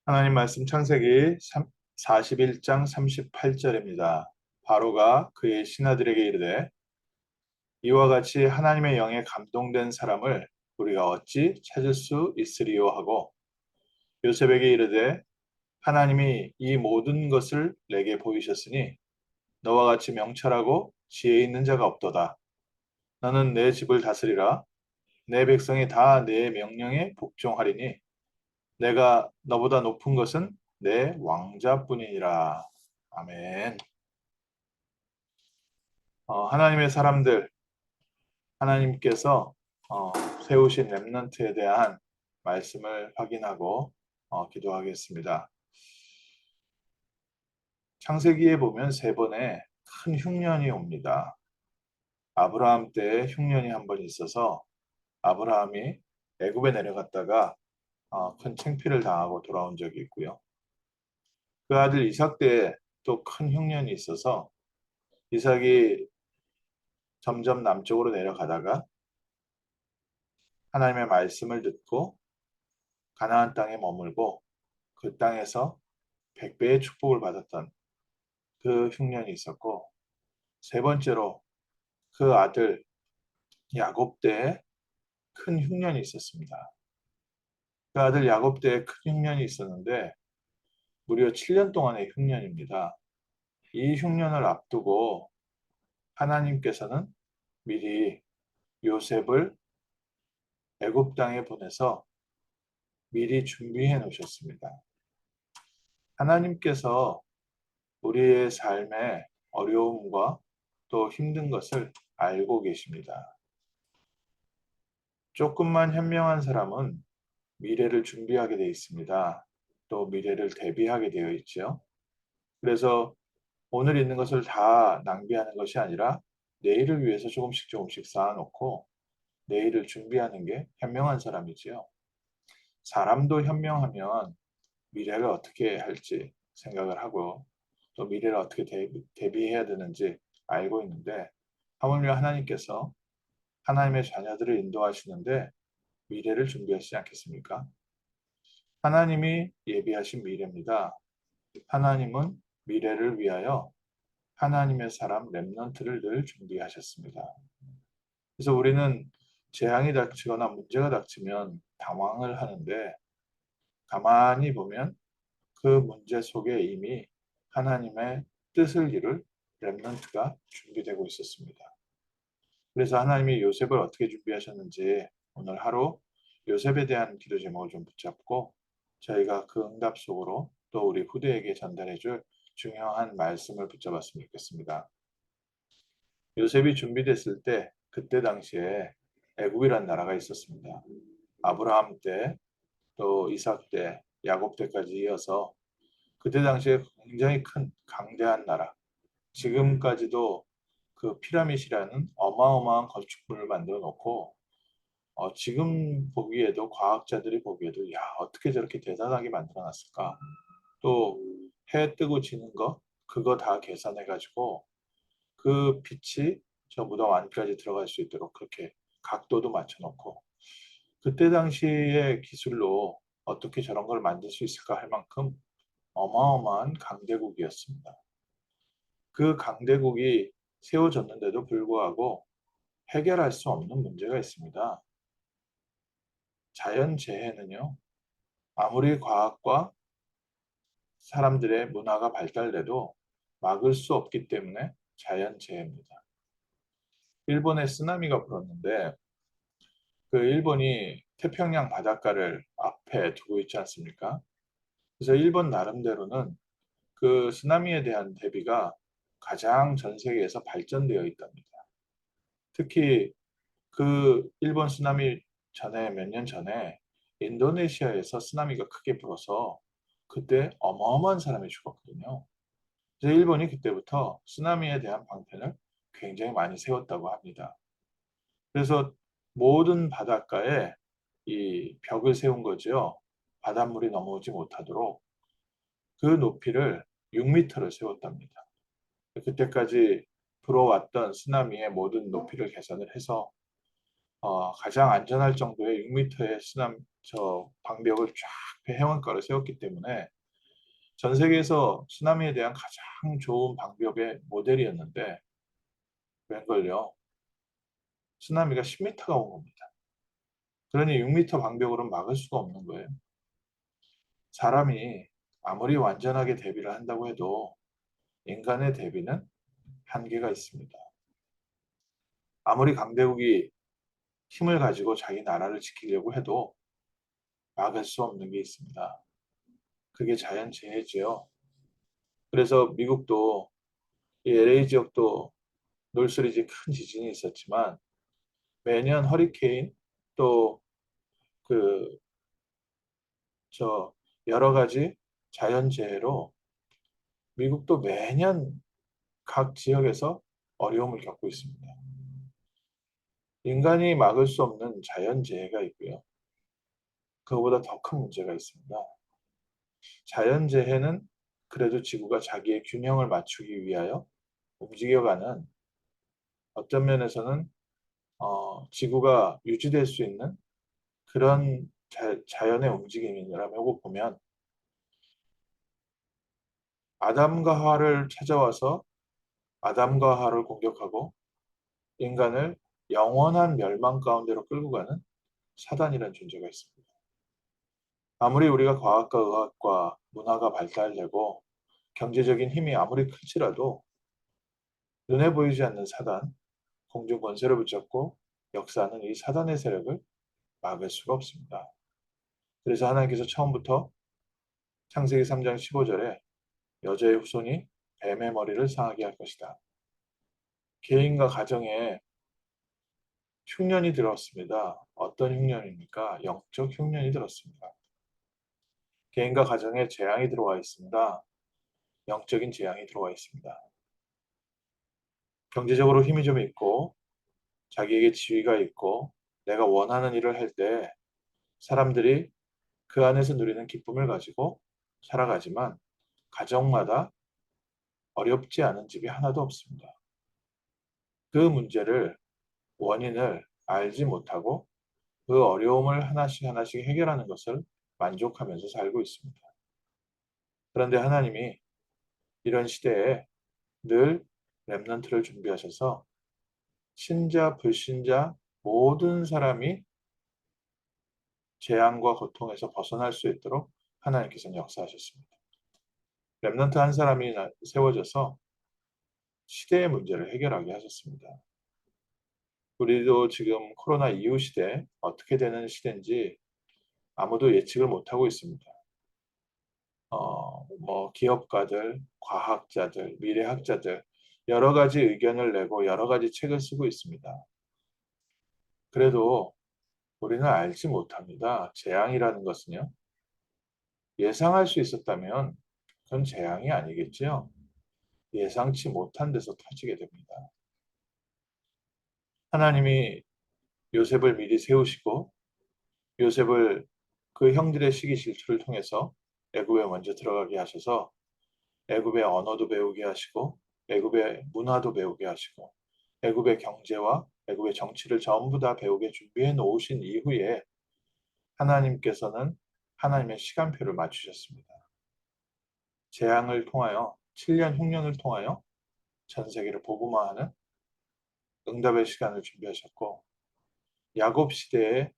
하나님 말씀 창세기 41장 38절입니다. 바로가 그의 신하들에게 이르되 이와 같이 하나님의 영에 감동된 사람을 우리가 어찌 찾을 수 있으리요 하고 요셉에게 이르되 하나님이 이 모든 것을 내게 보이셨으니 너와 같이 명철하고 지혜 있는 자가 없도다. 너는 내 집을 다스리라. 내 백성이 다 내 명령에 복종하리니 내가 너보다 높은 것은 내 왕자뿐이니라. 아멘. 하나님의 사람들, 하나님께서 세우신 렘넌트에 대한 말씀을 확인하고 기도하겠습니다. 창세기에 보면 세 번의 큰 흉년이 옵니다. 아브라함 때 흉년이 한 번 있어서 아브라함이 애굽에 내려갔다가 큰 창피를 당하고 돌아온 적이 있고요. 그 아들 이삭 때 또 큰 흉년이 있어서 이삭이 점점 남쪽으로 내려가다가 하나님의 말씀을 듣고 가나안 땅에 머물고 그 땅에서 100배의 축복을 받았던 그 흉년이 있었고 세 번째로 그 아들 야곱 때에 큰 흉년이 있었습니다. 그 아들 야곱 때에 큰 흉년이 있었는데 무려 7년 동안의 흉년입니다. 이 흉년을 앞두고 하나님께서는 미리 요셉을 애굽 땅에 보내서 미리 준비해 놓으셨습니다. 하나님께서 우리의 삶의 어려움과 또 힘든 것을 알고 계십니다. 조금만 현명한 사람은 미래를 준비하게 되어 있습니다. 또 미래를 대비하게 되어 있죠. 그래서 오늘 있는 것을 다 낭비하는 것이 아니라 내일을 위해서 조금씩 조금씩 쌓아놓고 내일을 준비하는 게 현명한 사람이지요. 사람도 현명하면 미래를 어떻게 할지 생각을 하고 또 미래를 어떻게 대비해야 되는지 알고 있는데 하물며 하나님께서 하나님의 자녀들을 인도하시는데 미래를 준비하시지 않겠습니까? 하나님이 예비하신 미래입니다. 하나님은 미래를 위하여 하나님의 사람 렘넌트를 늘 준비하셨습니다. 그래서 우리는 재앙이 닥치거나 문제가 닥치면 당황을 하는데 가만히 보면 그 문제 속에 이미 하나님의 뜻을 이룰 렘넌트가 준비되고 있었습니다. 그래서 하나님이 요셉을 어떻게 준비하셨는지 오늘 하루 요셉에 대한 기도 제목을 좀 붙잡고 저희가 그 응답 속으로 또 우리 후대에게 전달해 줄 중요한 말씀을 붙잡았으면 좋겠습니다. 요셉이 준비됐을 때 그때 당시에 애굽이라는 나라가 있었습니다. 아브라함 때 또 이삭 때 야곱 때까지 이어서 그때 당시에 굉장히 큰 강대한 나라 지금까지도 그 피라밋이라는 어마어마한 건축물을 만들어 놓고 지금 보기에도 과학자들이 보기에도 야 어떻게 저렇게 대단하게 만들어 놨을까 또 해 뜨고 지는 거 그거 다 계산해 가지고 그 빛이 저 무덤 안까지 들어갈 수 있도록 그렇게 각도도 맞춰 놓고 그때 당시의 기술로 어떻게 저런 걸 만들 수 있을까 할 만큼 어마어마한 강대국이었습니다. 그 강대국이 세워졌는데도 불구하고 해결할 수 없는 문제가 있습니다. 자연재해는요, 아무리 과학과 사람들의 문화가 발달돼도 막을 수 없기 때문에 자연재해입니다. 일본에 쓰나미가 불었는데 그 일본이 태평양 바닷가를 앞에 두고 있지 않습니까? 그래서 일본 나름대로는 그 쓰나미에 대한 대비가 가장 전 세계에서 발전되어 있답니다. 특히 그 일본 쓰나미 전에 몇 년 전에 인도네시아에서 쓰나미가 크게 불어서 그때 어마어마한 사람이 죽었거든요. 그래서 일본이 그때부터 쓰나미에 대한 방편을 굉장히 많이 세웠다고 합니다. 그래서 모든 바닷가에 이 벽을 세운 거죠. 바닷물이 넘어오지 못하도록 그 높이를 6m를 세웠답니다. 그때까지 불어왔던 쓰나미의 모든 높이를 계산을 해서 가장 안전할 정도의 6m의 쓰나미 저 방벽을 쫙 그 해안가를 세웠기 때문에 전 세계에서 쓰나미에 대한 가장 좋은 방법의 모델이었는데 웬걸요? 쓰나미가 10m가 온 겁니다. 그러니 6m 방벽으로는 막을 수가 없는 거예요. 사람이 아무리 완전하게 대비를 한다고 해도 인간의 대비는 한계가 있습니다. 아무리 강대국이 힘을 가지고 자기 나라를 지키려고 해도 막을 수 없는 게 있습니다. 그게 자연재해지요. 그래서 미국도 이 LA 지역도 놀스리지 큰 지진이 있었지만 매년 허리케인 또 그 저 여러 가지 자연재해로 미국도 매년 각 지역에서 어려움을 겪고 있습니다. 인간이 막을 수 없는 자연재해가 있고요. 그거보다 더 큰 문제가 있습니다. 자연재해는 그래도 지구가 자기의 균형을 맞추기 위하여 움직여가는 어떤 면에서는 지구가 유지될 수 있는 그런 자연의 움직임이라고 보면 아담과 하와를 찾아와서 아담과 하와를 공격하고 인간을 영원한 멸망 가운데로 끌고 가는 사단이라는 존재가 있습니다. 아무리 우리가 과학과 의학과 문화가 발달되고 경제적인 힘이 아무리 클지라도 눈에 보이지 않는 사단, 공중 권세를 붙잡고 역사하는 이 사단의 세력을 막을 수가 없습니다. 그래서 하나님께서 처음부터 창세기 3장 15절에 여자의 후손이 뱀의 머리를 상하게 할 것이다. 개인과 가정에 흉년이 들었습니다. 어떤 흉년입니까? 영적 흉년이 들었습니다. 개인과 가정에 재앙이 들어와 있습니다. 영적인 재앙이 들어와 있습니다. 경제적으로 힘이 좀 있고 자기에게 지위가 있고 내가 원하는 일을 할 때 사람들이 그 안에서 누리는 기쁨을 가지고 살아가지만 가정마다 어렵지 않은 집이 하나도 없습니다. 그 문제를 원인을 알지 못하고 그 어려움을 하나씩 하나씩 해결하는 것을 만족하면서 살고 있습니다. 그런데 하나님이 이런 시대에 늘 렘넌트를 준비하셔서 신자, 불신자 모든 사람이 재앙과 고통에서 벗어날 수 있도록 하나님께서는 역사하셨습니다. 렘넌트 한 사람이 세워져서 시대의 문제를 해결하게 하셨습니다. 우리도 지금 코로나 이후 시대 어떻게 되는 시대인지 아무도 예측을 못하고 있습니다. 기업가들, 과학자들, 미래학자들 여러 가지 의견을 내고 여러 가지 책을 쓰고 있습니다. 그래도 우리는 알지 못합니다. 재앙이라는 것은요. 예상할 수 있었다면 그건 재앙이 아니겠지요. 예상치 못한 데서 터지게 됩니다. 하나님이 요셉을 미리 세우시고 요셉을 그 형들의 시기 질투를 통해서 애굽에 먼저 들어가게 하셔서 애굽의 언어도 배우게 하시고 애굽의 문화도 배우게 하시고 애굽의 경제와 애굽의 정치를 전부 다 배우게 준비해 놓으신 이후에 하나님께서는 하나님의 시간표를 맞추셨습니다. 재앙을 통하여 7년 흉년을 통하여 전 세계를 복음화하는 응답의 시간을 준비하셨고 야곱 시대에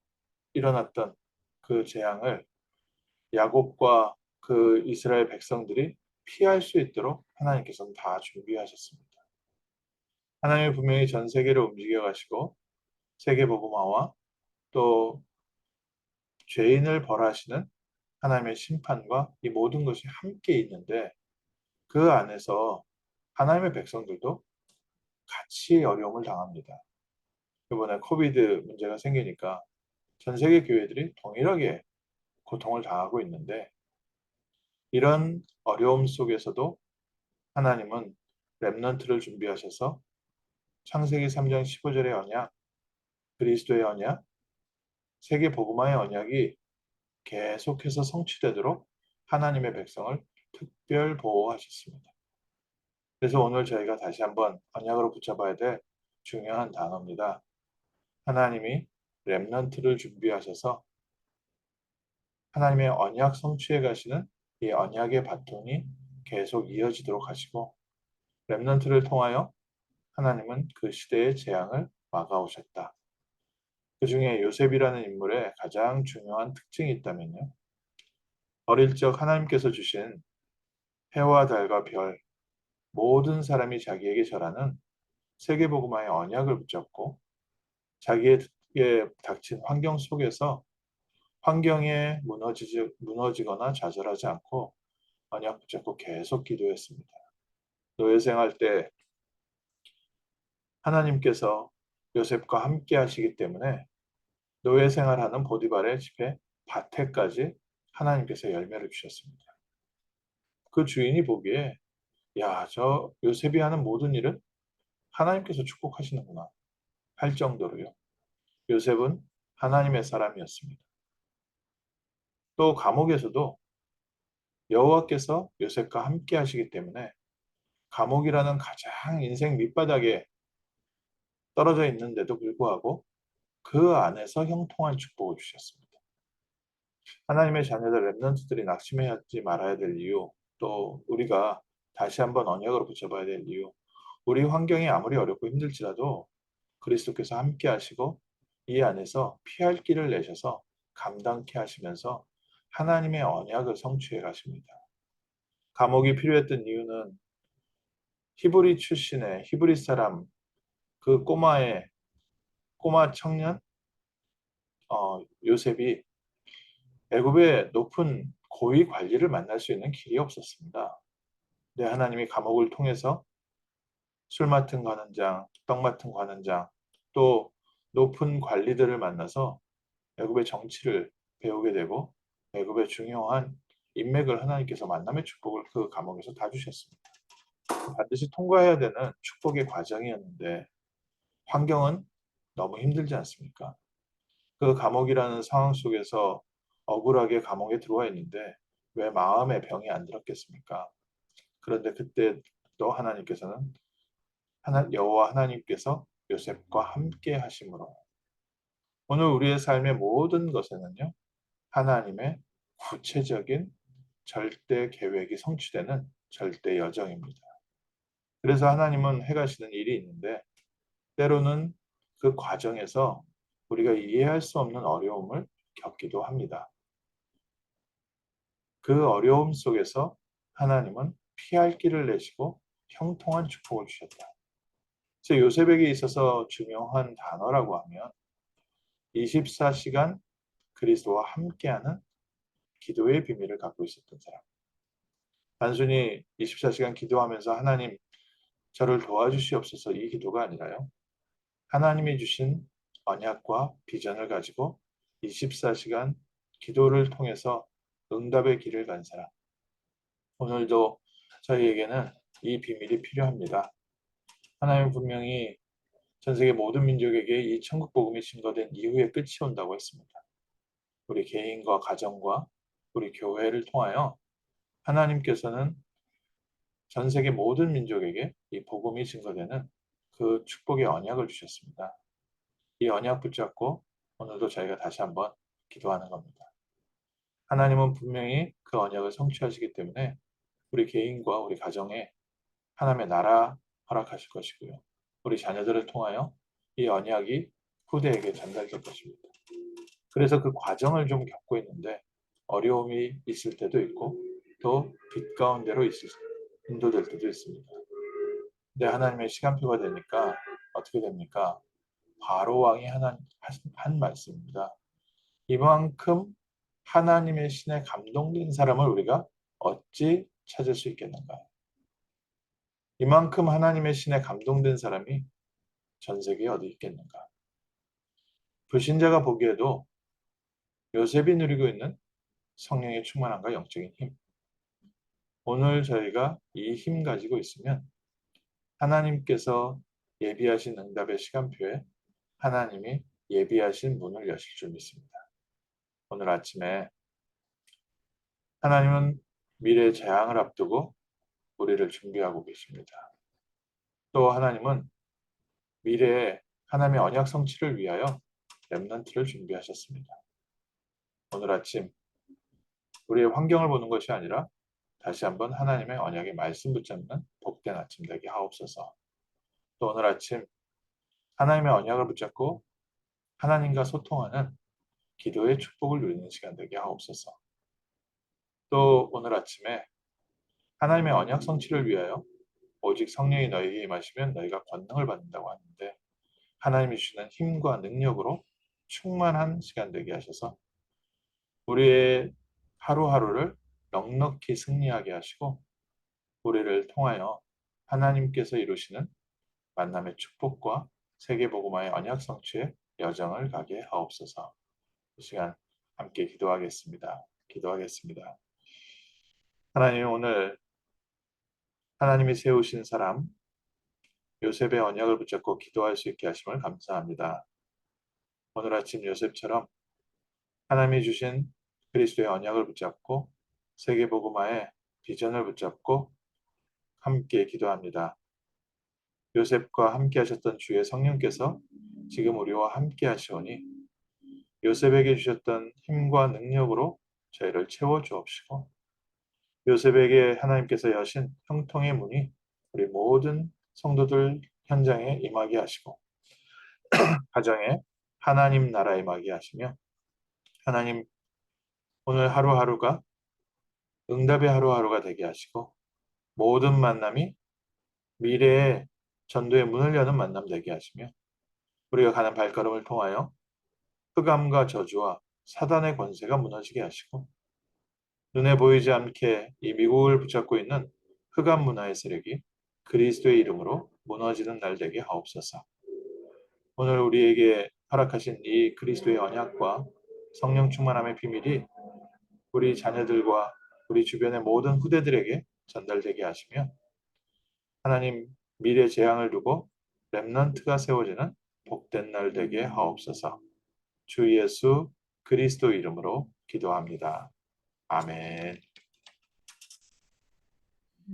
일어났던 그 재앙을 야곱과 그 이스라엘 백성들이 피할 수 있도록 하나님께서는 다 준비하셨습니다. 하나님이 분명히 전 세계를 움직여 가시고 세계 복음화와 또 죄인을 벌하시는 하나님의 심판과 이 모든 것이 함께 있는데 그 안에서 하나님의 백성들도 같이 어려움을 당합니다. 이번에 코비드 문제가 생기니까 전 세계 교회들이 동일하게 고통을 당하고 있는데 이런 어려움 속에서도 하나님은 렘넌트를 준비하셔서 창세기 3장 15절의 언약, 그리스도의 언약, 세계 복음화의 언약이 계속해서 성취되도록 하나님의 백성을 특별 보호하셨습니다. 그래서 오늘 저희가 다시 한번 언약으로 붙잡아야 될 중요한 단어입니다. 하나님이 렘넌트를 준비하셔서 하나님의 언약 성취해 가시는 이 언약의 바통이 계속 이어지도록 하시고 렘넌트를 통하여 하나님은 그 시대의 재앙을 막아오셨다. 그 중에 요셉이라는 인물의 가장 중요한 특징이 있다면요. 어릴 적 하나님께서 주신 해와 달과 별, 모든 사람이 자기에게 절하는 세계복음화의 언약을 붙잡고 자기에게 닥친 환경 속에서 환경에 무너지거나 좌절하지 않고 언약 붙잡고 계속 기도했습니다. 노예 생활 때 하나님께서 요셉과 함께 하시기 때문에 노예 생활하는 보디발의 집에 밭에까지 하나님께서 열매를 주셨습니다. 그 주인이 보기에 야, 저 요셉이 하는 모든 일은 하나님께서 축복하시는구나 할 정도로요. 요셉은 하나님의 사람이었습니다. 또 감옥에서도 여호와께서 요셉과 함께 하시기 때문에 감옥이라는 가장 인생 밑바닥에 떨어져 있는데도 불구하고 그 안에서 형통한 축복을 주셨습니다. 하나님의 자녀들 렘넌트들이 낙심하지 말아야 될 이유, 또 우리가 다시 한번 언약으로 붙여봐야 될 이유, 우리 환경이 아무리 어렵고 힘들지라도 그리스도께서 함께 하시고 이 안에서 피할 길을 내셔서 감당케 하시면서 하나님의 언약을 성취해 가십니다. 감옥이 필요했던 이유는 히브리 출신의 히브리 사람 그 꼬마 청년 요셉이 애굽의 높은 고위 관리를 만날 수 있는 길이 없었습니다. 근데 하나님이 감옥을 통해서 술 맡은 관원장, 떡 맡은 관원장, 또 높은 관리들을 만나서 애굽의 정치를 배우게 되고 애굽의 중요한 인맥을 하나님께서 만남의 축복을 그 감옥에서 다 주셨습니다. 반드시 통과해야 되는 축복의 과정이었는데 환경은 너무 힘들지 않습니까? 그 감옥이라는 상황 속에서 억울하게 감옥에 들어와 있는데 왜 마음의 병이 안 들었겠습니까? 그런데 그때 또 하나님께서는 여호와 하나님께서 요셉과 함께 하심으로 오늘 우리의 삶의 모든 것에는요 하나님의 구체적인 절대 계획이 성취되는 절대 여정입니다. 그래서 하나님은 해가시는 일이 있는데 때로는 그 과정에서 우리가 이해할 수 없는 어려움을 겪기도 합니다. 그 어려움 속에서 하나님은 피할 길을 내시고 형통한 축복을 주셨다. 그래서 요셉에게 있어서 중요한 단어라고 하면 24시간 그리스도와 함께하는 기도의 비밀을 갖고 있었던 사람. 단순히 24시간 기도하면서 하나님 저를 도와주시옵소서 이 기도가 아니라요. 하나님이 주신 언약과 비전을 가지고 24시간 기도를 통해서 응답의 길을 간 사람. 오늘도 저희에게는 이 비밀이 필요합니다. 하나님은 분명히 전 세계 모든 민족에게 이 천국 복음이 증거된 이후에 끝이 온다고 했습니다. 우리 개인과 가정과 우리 교회를 통하여 하나님께서는 전 세계 모든 민족에게 이 복음이 증거되는 그 축복의 언약을 주셨습니다. 이 언약 붙잡고 오늘도 저희가 다시 한번 기도하는 겁니다. 하나님은 분명히 그 언약을 성취하시기 때문에 우리 개인과 우리 가정에 하나님의 나라 허락하실 것이고요. 우리 자녀들을 통하여 이 언약이 후대에게 전달될 것입니다. 그래서 그 과정을 좀 겪고 있는데 어려움이 있을 때도 있고 또 빛 가운데로 인도될 때도 있습니다. 근데 하나님의 시간표가 되니까 어떻게 됩니까? 바로 왕이 한 말씀입니다. 이만큼 하나님의 신에 감동된 사람을 우리가 어찌 찾을 수 있겠는가? 이만큼 하나님의 신에 감동된 사람이 전 세계에 어디 있겠는가? 불신자가 보기에도 요셉이 누리고 있는 성령의 충만함과 영적인 힘. 오늘 저희가 이 힘 가지고 있으면 하나님께서 예비하신 응답의 시간표에 하나님이 예비하신 문을 여실 줄 믿습니다. 오늘 아침에 하나님은 미래의 재앙을 앞두고 우리를 준비하고 계십니다. 또 하나님은 미래에 하나님의 언약 성취를 위하여 렘넌트를 준비하셨습니다. 오늘 아침 우리의 환경을 보는 것이 아니라 다시 한번 하나님의 언약의 말씀 붙잡는 복된 아침 되게 하옵소서. 또 오늘 아침 하나님의 언약을 붙잡고 하나님과 소통하는 기도의 축복을 누리는 시간 되게 하옵소서. 또 오늘 아침에 하나님의 언약 성취를 위하여 오직 성령이 너희에게 임하시면 너희가 권능을 받는다고 하는데 하나님이 주시는 힘과 능력으로 충만한 시간 되게 하셔서 우리의 하루하루를 넉넉히 승리하게 하시고 우리를 통하여 하나님께서 이루시는 만남의 축복과 세계복음화의 언약 성취의 여정을 가게 하옵소서. 이 시간 함께 기도하겠습니다. 기도하겠습니다. 하나님 오늘 하나님이 세우신 사람 요셉의 언약을 붙잡고 기도할 수 있게 하심을 감사합니다. 오늘 아침 요셉처럼 하나님이 주신 그리스도의 언약을 붙잡고 세계복음화의 비전을 붙잡고 함께 기도합니다. 요셉과 함께 하셨던 주의 성령께서 지금 우리와 함께 하시오니 요셉에게 주셨던 힘과 능력으로 저희를 채워 주옵시고 요셉에게 하나님께서 여신 형통의 문이 우리 모든 성도들 현장에 임하게 하시고 가정에 하나님 나라에 임하게 하시며 하나님 오늘 하루하루가 응답의 하루하루가 되게 하시고 모든 만남이 미래의 전도의 문을 여는 만남 되게 하시며 우리가 가는 발걸음을 통하여 흑암과 저주와 사단의 권세가 무너지게 하시고 눈에 보이지 않게 이 미국을 붙잡고 있는 흑암 문화의 세력이 그리스도의 이름으로 무너지는 날 되게 하옵소서. 오늘 우리에게 허락하신 이 그리스도의 언약과 성령 충만함의 비밀이 우리 자녀들과 우리 주변의 모든 후대들에게 전달되게 하시며 하나님 미래 재앙을 두고 렘넌트가 세워지는 복된 날 되게 하옵소서. 주 예수 그리스도 이름으로 기도합니다. 아멘.